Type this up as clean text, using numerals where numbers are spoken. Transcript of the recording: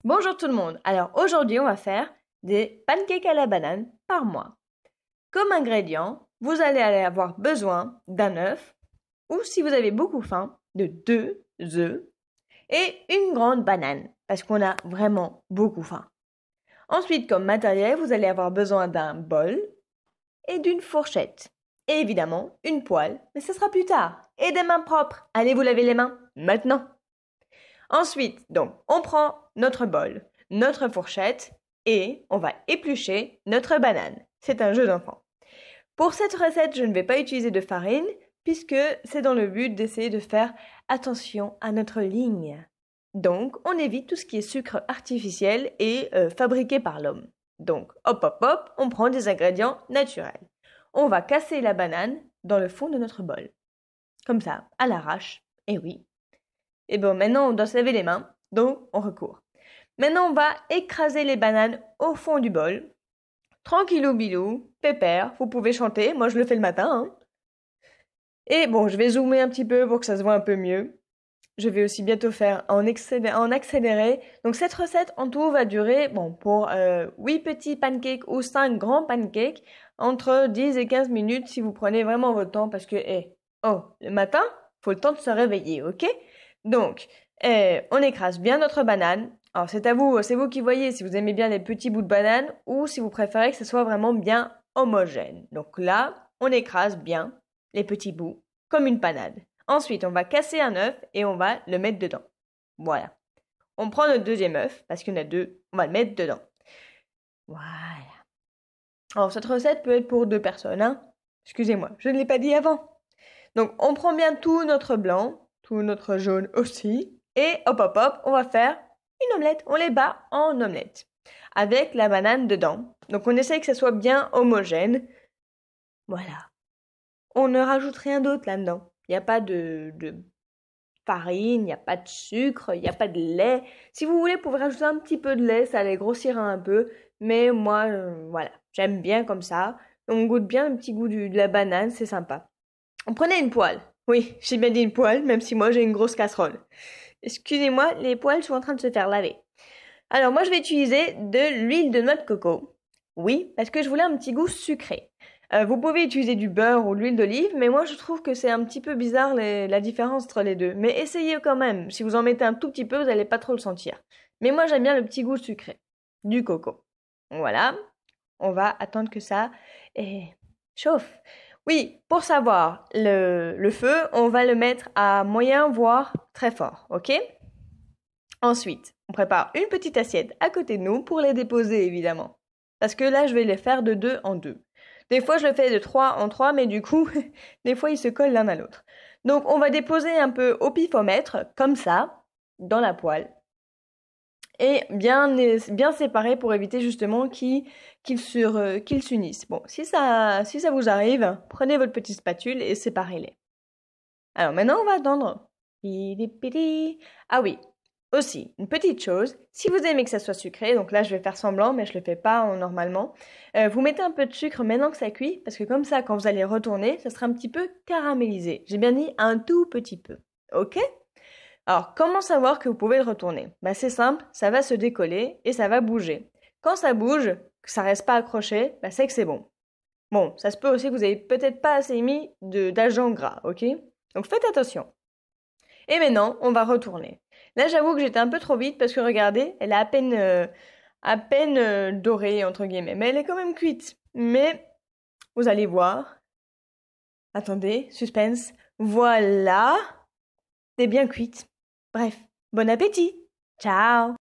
Bonjour tout le monde. Alors aujourd'hui, on va faire des pancakes à la banane par mois. Comme ingrédient, vous allez avoir besoin d'un œuf ou si vous avez beaucoup faim, de 2 œufs et une grande banane parce qu'on a vraiment beaucoup faim. Ensuite, comme matériel, vous allez avoir besoin d'un bol et d'une fourchette. Et évidemment, une poêle, mais ce sera plus tard. Et des mains propres. Allez vous laver les mains maintenant. Ensuite, donc, on prend notre bol, notre fourchette et on va éplucher notre banane. C'est un jeu d'enfant. Pour cette recette, je ne vais pas utiliser de farine puisque c'est dans le but d'essayer de faire attention à notre ligne. Donc, on évite tout ce qui est sucre artificiel et fabriqué par l'homme. Donc, hop, hop, hop, on prend des ingrédients naturels. On va casser la banane dans le fond de notre bol. Comme ça, à l'arrache. Et oui. Et bon, maintenant, on doit se laver les mains, donc on recourt. Maintenant, on va écraser les bananes au fond du bol. Tranquillou bilou, pépère, vous pouvez chanter, moi je le fais le matin. Hein. Et bon, je vais zoomer un petit peu pour que ça se voit un peu mieux. Je vais aussi bientôt faire en accéléré. Donc cette recette en tout va durer, bon, pour 8 petits pancakes ou 5 grands pancakes, entre 10 et 15 minutes si vous prenez vraiment votre temps parce que, le matin, faut le temps de se réveiller, ok? Donc, on écrase bien notre banane. Alors, c'est à vous, c'est vous qui voyez si vous aimez bien les petits bouts de banane ou si vous préférez que ce soit vraiment bien homogène. Donc là, on écrase bien les petits bouts comme une panade. Ensuite, on va casser un œuf et on va le mettre dedans. Voilà. On prend notre deuxième œuf, parce qu'il y en a deux, on va le mettre dedans. Voilà. Alors, cette recette peut être pour 2 personnes, hein. Excusez-moi, je ne l'ai pas dit avant. Donc, on prend bien tout notre blanc, tout notre jaune aussi. Et hop, hop, hop, on va faire une omelette. On les bat en omelette. Avec la banane dedans. Donc, on essaye que ça soit bien homogène. Voilà. On ne rajoute rien d'autre là-dedans. Il n'y a pas de farine, il n'y a pas de sucre, il n'y a pas de lait. Si vous voulez, vous pouvez rajouter un petit peu de lait, ça les grossira un peu. Mais moi, voilà, j'aime bien comme ça. On goûte bien le petit goût de la banane, c'est sympa. On prenait une poêle. Oui, j'ai bien dit une poêle, même si moi j'ai une grosse casserole. Excusez-moi, les poêles sont en train de se faire laver. Alors moi je vais utiliser de l'huile de noix de coco. Oui, parce que je voulais un petit goût sucré. Vous pouvez utiliser du beurre ou de l'huile d'olive, mais moi je trouve que c'est un petit peu bizarre la différence entre les deux. Mais essayez quand même. Si vous en mettez un tout petit peu, vous n'allez pas trop le sentir. Mais moi j'aime bien le petit goût sucré du coco. Voilà. On va attendre que ça chauffe. Oui, pour savoir le feu, on va le mettre à moyen, voire très fort, ok? Ensuite, on prépare une petite assiette à côté de nous pour les déposer, évidemment. Parce que là, je vais les faire de 2 en 2. Des fois, je le fais de 3 en 3, mais du coup, des fois, ils se collent l'un à l'autre. Donc, on va déposer un peu au pifomètre, comme ça, dans la poêle. Et bien séparés pour éviter justement qu'ils s'unissent. Bon, si ça vous arrive, prenez votre petite spatule et séparez-les. Alors maintenant, on va attendre. Ah oui, aussi, une petite chose, si vous aimez que ça soit sucré, donc là je vais faire semblant, mais je le fais pas normalement, vous mettez un peu de sucre maintenant que ça cuit, parce que comme ça, quand vous allez retourner, ça sera un petit peu caramélisé. J'ai bien dit un tout petit peu, ok? Alors, comment savoir que vous pouvez le retourner? C'est simple, ça va se décoller et ça va bouger. Quand ça bouge, que ça reste pas accroché, c'est que c'est bon. Bon, ça se peut aussi que vous avez peut-être pas assez mis d'agent gras, ok? Donc faites attention. Et maintenant, on va retourner. Là, j'avoue que j'étais un peu trop vite parce que regardez, elle est à peine dorée, entre guillemets. Mais elle est quand même cuite. Mais, vous allez voir. Attendez, suspense. Voilà. C'est bien cuite. Bref, bon appétit. Ciao.